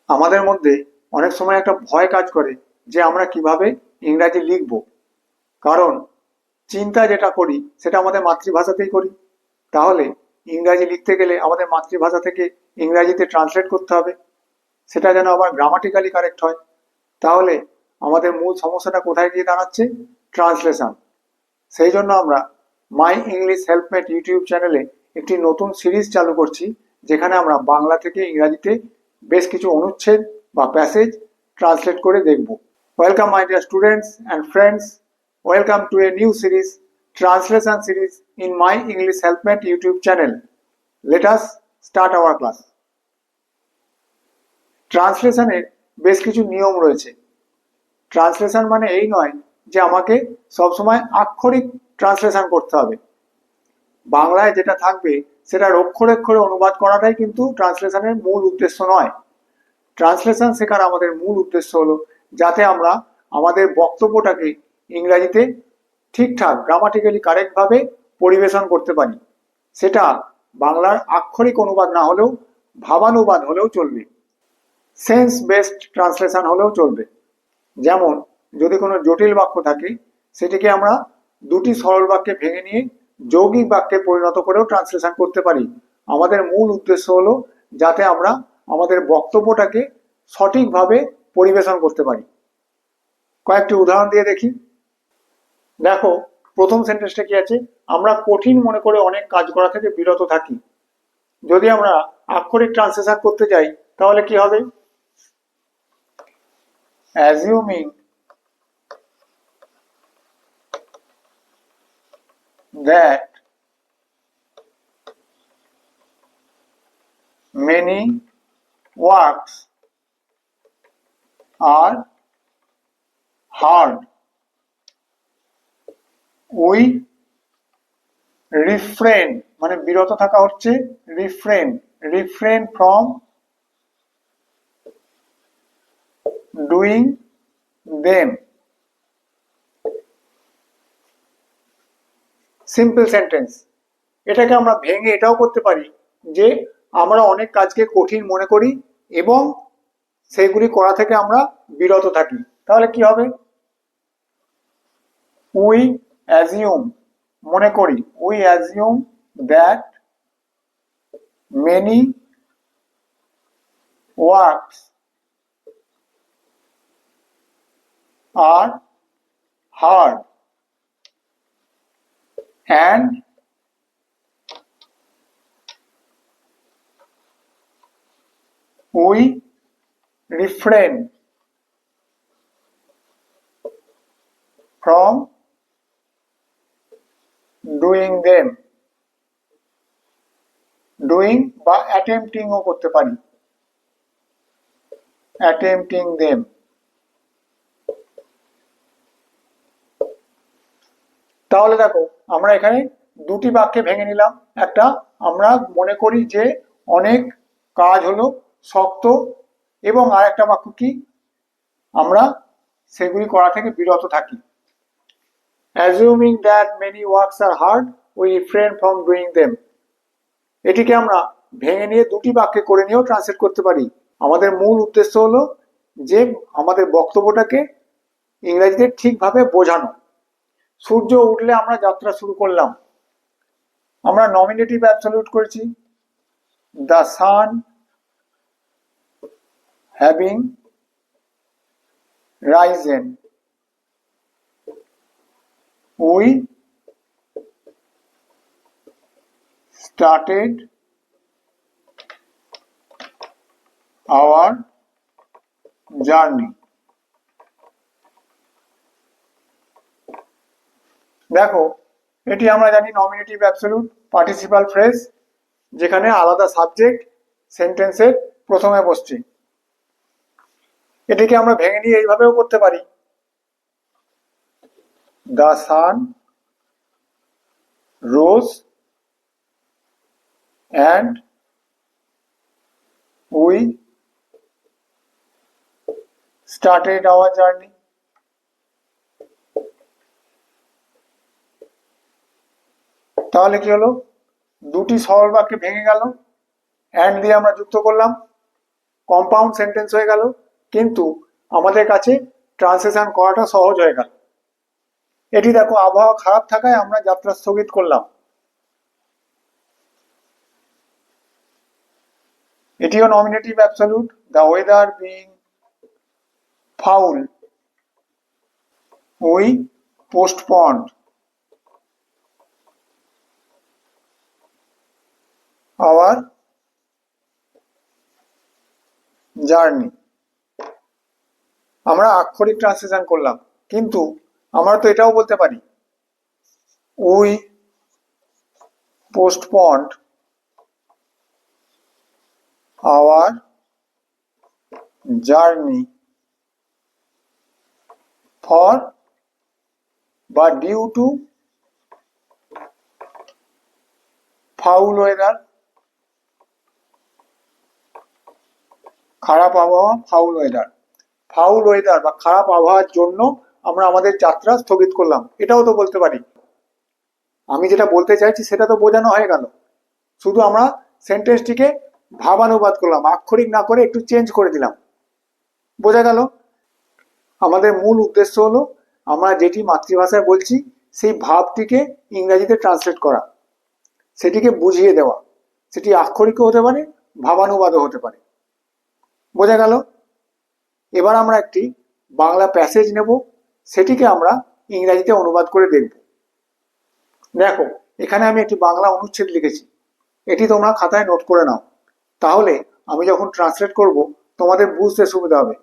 আমাদের মধ্যে অনেক সময় একটা ভয় কাজ করে যে আমরা কিভাবে ইংরাজি লিখব। কারণ চিন্তা যেটা করি সেটা আমাদের মাতৃভাষাতেই করি। তাহলে ইংরাজি লিখতে গেলে আমাদের মাতৃভাষা থেকে ইংরাজিতে ট্রান্সলেট করতে হবে, সেটা যেন আবার গ্রামাটিক্যালি কারেক্ট হয়। তাহলে আমাদের মূল সমস্যাটা কোথায় গিয়ে দাঁড়াচ্ছে? ট্রান্সলেশন। সেই জন্য আমরা মাই ইংলিশ হেল্পমেট ইউটিউব চ্যানেলে একটি নতুন সিরিজ চালু করছি, যেখানে আমরা বাংলা থেকে ইংরাজিতে বেশ কিছু অনুচ্ছেদ বা প্যাসেজ ট্রান্সলেট করে দেখব। Welcome my dear students and friends, welcome to a new series, translation series in my English helpmate YouTube channel. Let us start our class. ট্রান্সলেশনের বেশ কিছু নিয়ম রয়েছে। ট্রান্সলেশন মানে এই নয় যে আমাকে সবসময় আক্ষরিক ট্রান্সলেশন করতে হবে। বাংলায় যেটা থাকবে সেটার অক্ষরে অক্ষরে অনুবাদ করাটাই কিন্তু ট্রান্সলেশনের মূল উদ্দেশ্য নয়। ট্রান্সলেশন শেখার আমাদের মূল উদ্দেশ্য হলো যাতে আমরা আমাদের বক্তব্যটাকে ইংরাজিতে ঠিকঠাক গ্রামাটিক্যালি কারেক্টভাবে পরিবেশন করতে পারি। সেটা বাংলার আক্ষরিক অনুবাদ না হলেও ভাবানুবাদ হলেও চলবে, সেন্স বেসড ট্রান্সলেশন হলেও চলবে। যেমন যদি কোনো জটিল বাক্য থাকে সেটিকে আমরা দুটি সরল বাক্যে ভেঙে নিয়ে যৌগিক বাক্যে পরিণত করেও ট্রান্সলেশন করতে পারি। আমাদের মূল উদ্দেশ্য হলো যাতে আমরা আমাদের বক্তব্যটাকে সঠিকভাবে পরিবেশন করতে পারি। কয়েকটি উদাহরণ দিয়ে দেখি। দেখো, প্রথম সেন্টেন্সটা কি আছে? আমরা কঠিন মনে করে অনেক কাজ করা থেকে বিরত থাকি। যদি আমরা আক্ষরিক ট্রান্সলেশন করতে যাই তাহলে কি হবে? Assuming that many works are hard, we refrain, মানে বিরত থাকা হচ্ছে refrain from doing them. Simple sentence. এটাকে আমরা ভেঙে এটাও করতে পারি যে আমরা অনেক কাজকে কঠিন মনে করি এবং সেগুলি করা থেকে আমরা বিরত থাকি। তাহলে কি হবে? উই অ্যাজিউম, মনে করি, we assume that many works are hard and we refrain from doing them. doing বা attempting ও করতে পারি, attempting them। তাহলে দেখো, আমরা এখানে দুটি বাক্যে ভেঙে নিলাম। একটা, আমরা মনে করি যে অনেক কাজ হলো শক্ত, এবং আর একটা বাক্য কি? আমরা সেগুলি করা থেকে বিরত থাকি। Assuming that many works are hard, we refrain from doing them. এটিকে আমরা ভেঙে নিয়ে দুটি বাক্যে করে নিয়েও ট্রান্সলেট করতে পারি। আমাদের মূল উদ্দেশ্য হলো যে আমাদের বক্তব্যটাকে ইংরেজিতে ঠিকভাবে বোঝানো। সূর্য উঠলে আমরা যাত্রা শুরু করলাম। আমরা নমিনেটিভ অ্যাবসলিউট করেছি, the sun having Ryzen, we started our journey. দেখো, এটি আমরা জানি নমিনেটিভ অ্যাবসলিউট পার্টিসিপাল ফ্রেজ, যেখানে আলাদা সাবজেক্ট সেন্টেন্সের প্রথমে বসছে। এটিকে আমরা ভেঙে নিয়ে এইভাবেও করতে পারি, the sun rose and we started our journey. তাহলে কি হলো? দুটি সরল বাক্যে ভেঙে গেল, অ্যান্ড দিয়ে আমরা যুক্ত করলাম। কম্পাউন্ড সেন্টেন্স হয়ে গেল, কিন্তু আমাদের কাছে ট্রান্সলেশন করাটা সহজ হয়ে গেল। এটি দেখো, আবহাওয়া খারাপ থাকায় আমরা যাত্রা স্থগিত করলাম। এটিও nominative absolute. The weather being foul we postponed hour journey. আমরা আক্ষরিক ট্রান্সলেশন করলাম, কিন্তু আমরা তো এটাও বলতে পারি we postponed hour journey for বা ডিউ টু ফাউল ওয়েদার। খারাপ আবহাওয়া, ফাউল ওয়েদার। ফাউল ওয়েদার বা খারাপ আবহাওয়ার জন্য আমরা আমাদের যাত্রা স্থগিত করলাম, এটাও তো বলতে পারি। আমি যেটা বলতে চাইছি সেটা তো বোঝানো হয়ে গেল, শুধু আমরা সেন্টেন্সটিকে ভাবানুবাদ করলাম, আক্ষরিক না করে একটু চেঞ্জ করে দিলাম। বোঝা গেল? আমাদের মূল উদ্দেশ্য হলো আমরা যেটি মাতৃভাষায় বলছি সেই ভাবটিকে ইংরেজিতে ট্রান্সলেট করা, সেটিকে বুঝিয়ে দেওয়া। সেটি আক্ষরিকও হতে পারে, ভাবানুবাদও হতে পারে। বোঝা গেল? এবার আমরা একটি বাংলা প্যাসেজ নেব, সেটিকে আমরা ইংরেজিতে অনুবাদ করে দেখব। দেখো, এখানে আমি একটি বাংলা অনুচ্ছেদ লিখেছি, এটি তোমরা খাতায় নোট করে নাও, তাহলে আমি যখন ট্রান্সলেট করব তোমাদের বুঝতে সুবিধা হবে।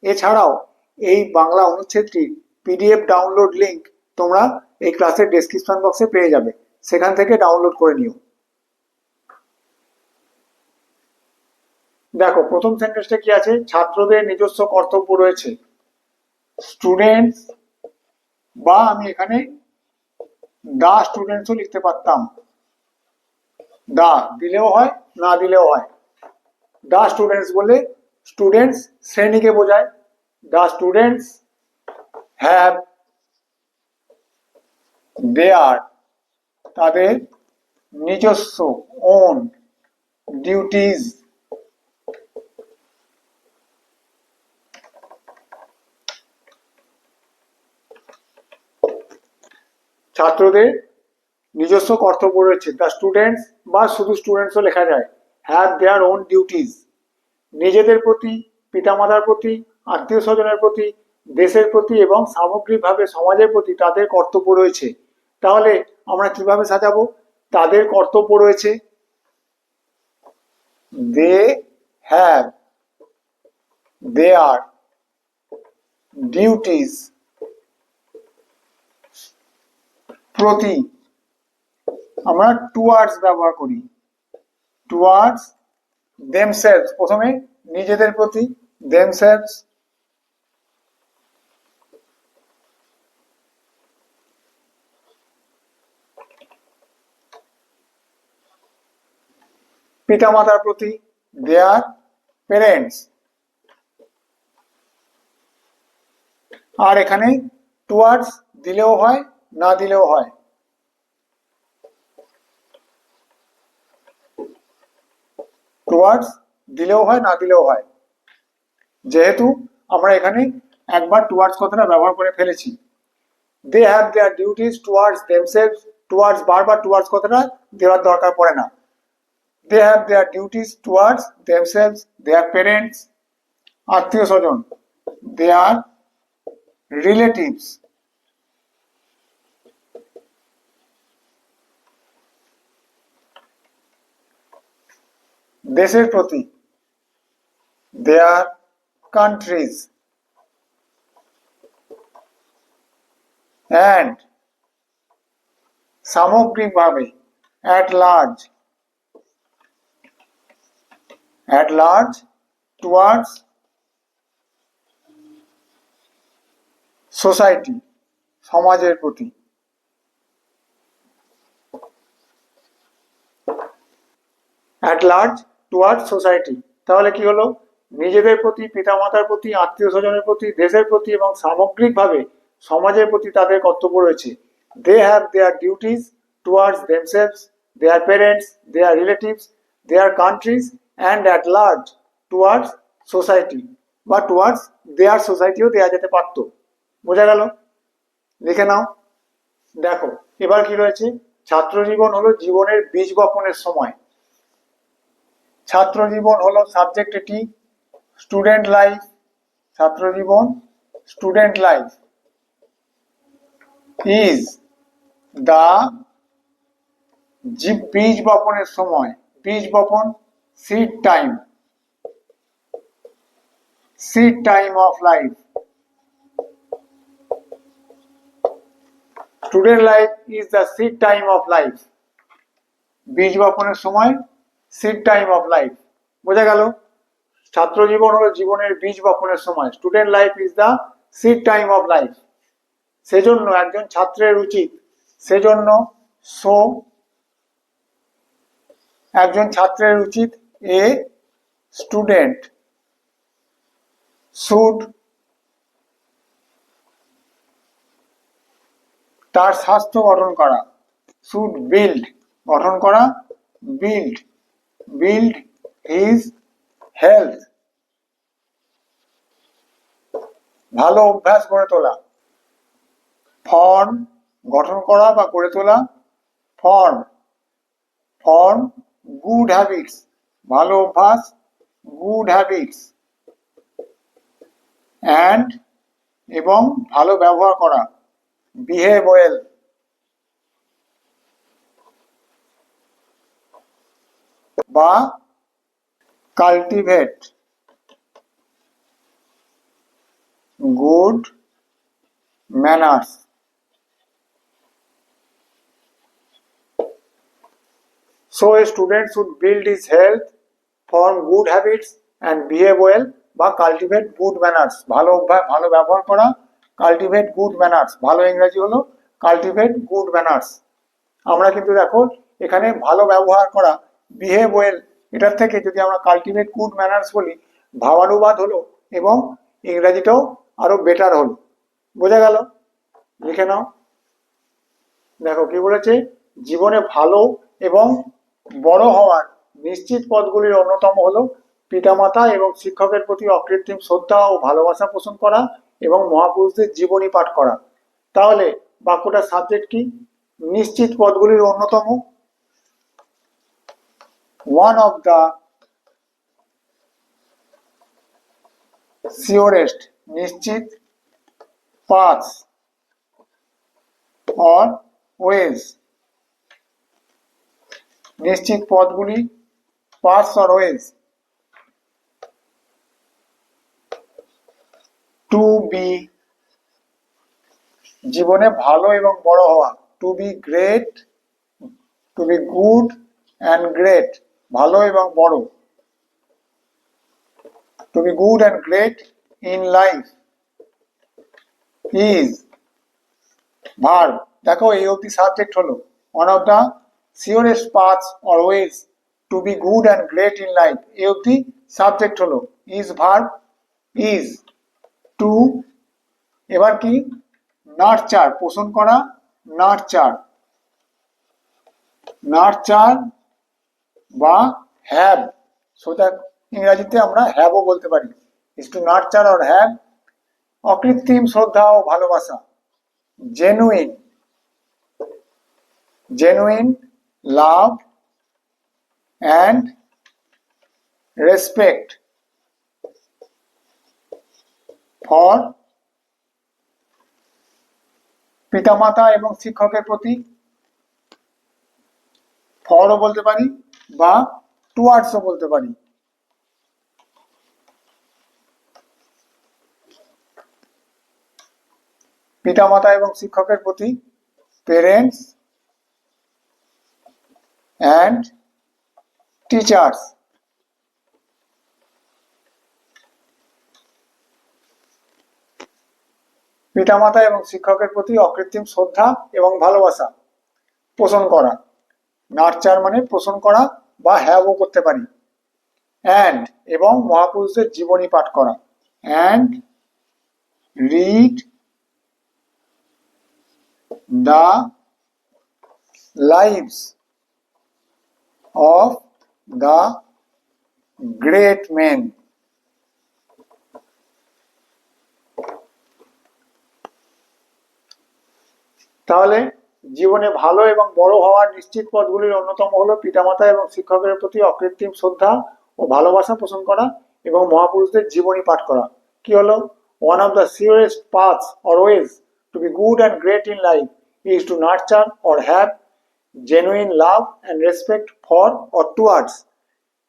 এছাড়াও এই বাংলা অনুচ্ছেদটির পিডিএফ ডাউনলোড লিংক তোমরা এই ক্লাসের ডেসক্রিপশন বক্সে পেয়ে যাবে, সেখান থেকে ডাউনলোড করে নিও। দেখো, প্রথম সেন্টেন্সটা কি আছে? ছাত্রদের নিজস্ব কর্তব্য রয়েছে। স্টুডেন্টস, বা আমি এখানে দা স্টুডেন্টসও লিখতে পারতাম। দা দিলেও হয়, না দিলেও হয়। দা স্টুডেন্টস বলে স্টুডেন্টস শ্রেণীকে বোঝায়। দা স্টুডেন্টস হ্যাভ দেয়ার, তাদের নিজস্ব, ওন ডিউটিজ, ছাত্রদের নিজস্ব কর্তব্য রয়েছে। দ্য স্টুডেন্টস বা শুধু স্টুডেন্টসও লেখা যায়। হ্যাভ দেয়ার ওন ডিউটিজ, নিজেদের প্রতি, পিতামাতার প্রতি, আত্মীয় স্বজনের প্রতি, দেশের প্রতি এবং সামগ্রিকভাবে সমাজের প্রতি তাদের কর্তব্য রয়েছে। তাহলে আমরা কিভাবে সাজাবো? তাদের কর্তব্য রয়েছে, দে হ্যাভ দেয়ার ডিউটিজ, প্রতি আমরা টুয়ার্ডস ব্যবহার করি। টুয়ার্ডস দেমসেলস, প্রথমে নিজেদের প্রতি দেমসেলস, পিতামাতার প্রতি দেয়ার প্যারেন্টস, আর এখানে টুয়ার্ডস দিলেও হয়, না দিলেও হয়। টুয়ার্ডস দিলেও হয়, না দিলেও হয়। যেহেতু আমরা এখানে একবার টুয়ার্ডস কথাটা ব্যবহার করে ফেলেছি, they have their duties towards themselves, towards বারবার টুয়ার্ডস কথাটা দেওয়ার দরকার পড়ে না। They have their duties towards themselves, their parents, আত্মীয় স্বজন, দেয়ার রিলেটিভস, দেশের প্রতি, দেয়ার কান্ট্রিজ, অ্যান্ড সামগ্রিকভাবে অ্যাট লার্জ টুয়ার্ডস সোসাইটি, সমাজের প্রতি। অ্যাট লার্জ টুয়ার্ডস সোসাইটি, তাহলে কি হলো? নিজেদের প্রতি, পিতামাতার প্রতি, আত্মীয় স্বজনের প্রতি, দেশের প্রতি এবং সামগ্রিকভাবে সমাজের প্রতি তাদের কর্তব্য রয়েছে। They have their duties towards themselves, their parents, their relatives, their countries and at large towards society বা টুয়ার্ডস দেয়ার সোসাইটিও দেওয়া যেতে পারত। বোঝা গেল? লিখে নাও। দেখো এবার কি রয়েছে, ছাত্র জীবন হলো জীবনের বীজ বপনের সময়। ছাত্র জীবন হলো সাবজেক্ট এটি, স্টুডেন্ট লাইফ, ছাত্র জীবন স্টুডেন্ট লাইফ ইজ দা বীজ বপনের সময়, বীজ বপন seed time of life. Student life is the seed time of life, বীজ বপনের সময় সিড টাইম অফ লাইফ। বোঝা গেল? ছাত্র জীবন হলো জীবনের বীজ বপনের সময়, student life is the seed time of life. সেজন্য একজন ছাত্রের উচিত, সেজন্য একজন ছাত্রের উচিত এ স্টুডেন্ট শুড, তার স্বাস্থ্য গঠন করা, শুড বিল্ড, গঠন করা, বিল্ড হিজ হেলথ, ভালো অভ্যাস গড়ে তোলা, ফর্ম, গঠন করা বা গড়ে তোলা, ফর্ম গুড হ্যাবিটস, ভালো অভ্যাস, গুড হ্যাবিটস, অ্যান্ড এবং ভালো ব্যবহার করা, বিহেভ ওয়েল। বা cultivate good manners. So a student should build his health, form good habits and behave well বা কাল্টিভেট গুড ম্যানার্স, ভালো অভ্যাস, ভালো ব্যবহার করা, কাল্টিভেট গুড ম্যানার্স, ভালো ইংরেজি হলো কাল্টিভেট গুড ম্যানার্স। আমরা কিন্তু দেখো এখানে ভালো ব্যবহার করা, বিহেভ ওয়েল, এটার থেকে যদি আমরা কাল্টিভেট গুড ম্যানার্স বলি, ভাবানুবাদ হলো এবং ইংরেজিটাও আরো বেটার হলো। বোঝা গেল? লিখে নাও। দেখো কি বলেছে, জীবনে ভালো এবং বড় হওয়ার নিশ্চিত পথগুলির অন্যতম হলো পিতামাতা এবং শিক্ষকের প্রতি অকৃত্রিম শ্রদ্ধা ও ভালোবাসা পোষণ করা এবং মহাপুরুষদের জীবনী পাঠ করা। তাহলে বাক্যটার সাবজেক্ট কি? নিশ্চিত পথগুলির অন্যতম, ওয়ান অফ দা সিওরেস্ট, নিশ্চিত, পাথস অর ওয়েজ, নিশ্চিত পথগুলি, paths or ways. To be, জীবনে ভালো এবং বড় হওয়া, to be great, to be good and great, ভালো এবং বড়, to be good and great in life is verb. দেখো এই অবধি সাবজেক্ট হলো one of the surest paths or ways to be good and great in life, এই অবধি subject হলো, ইজ ভার্ব, ইজ টু। এবার কি? নার্চার, পোষণ করা, নার্চার, নার্চার বা হ্যাভ, সোজা ইংরাজিতে আমরা হ্যাভও বলতে পারি, is to nurture or have. অকৃত্রিম শ্রদ্ধা ও ভালোবাসা, genuine, genuine love and respect for পিতামাতা এবং শিক্ষকের প্রতি, ফরও বলতে পারি বা টুয়ার্ডসও বলতে পারি। পিতামাতা এবং শিক্ষকের প্রতি, পেরেন্টস অ্যান্ড টিচার্স। পিতামাতা এবং শিক্ষকের প্রতি অকৃত্রিম শ্রদ্ধা এবং ভালোবাসা পোষণ করা, নার্চার মানে পোষণ করা বা হ্যাভও করতে পারি, অ্যান্ড এবং মহাপুরুষদের জীবনী পাঠ করা, and read the lives of the great men, তাহলে জীবনে ভালো এবং বড় হওয়ার নিশ্চিত পথগুলির অন্যতম হলো পিতামাতা এবং শিক্ষকের প্রতি অকৃত্রিম শ্রদ্ধা ও ভালোবাসা পোষণ করা এবং মহাপুরুষদের জীবনী পাঠ করা। কি হলো? One of the surest paths or ways to be good and great in life is to nurture or have genuine love and respect for or towards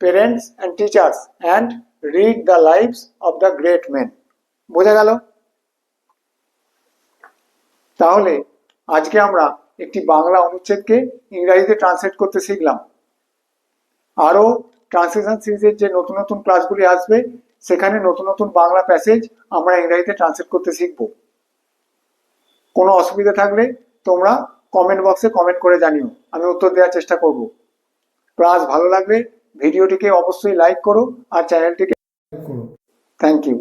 parents and teachers and read the lives of the great men. বোঝা গেল? তাহলে আজকে আমরা একটি বাংলা অনুচ্ছেদকে ইংরেজিতে translate করতে শিখলাম। আরও ট্রান্সলেশন সিরিজের যে নতুন নতুন ক্লাসগুলি আসবে সেখানে নতুন নতুন বাংলা প্যাসেজ আমরা ইংরেজিতে ট্রান্সলেট করতে শিখব। কোনো অসুবিধা থাকলে তোমরা কমেন্ট বক্সে কমেন্ট করে জানিও, আমি উত্তর দেওয়ার চেষ্টা করব। ক্লাস ভালো লাগলে ভিডিওটিকে অবশ্যই লাইক করো আর চ্যানেলটিকে সাবস্ক্রাইব করো। Thank you.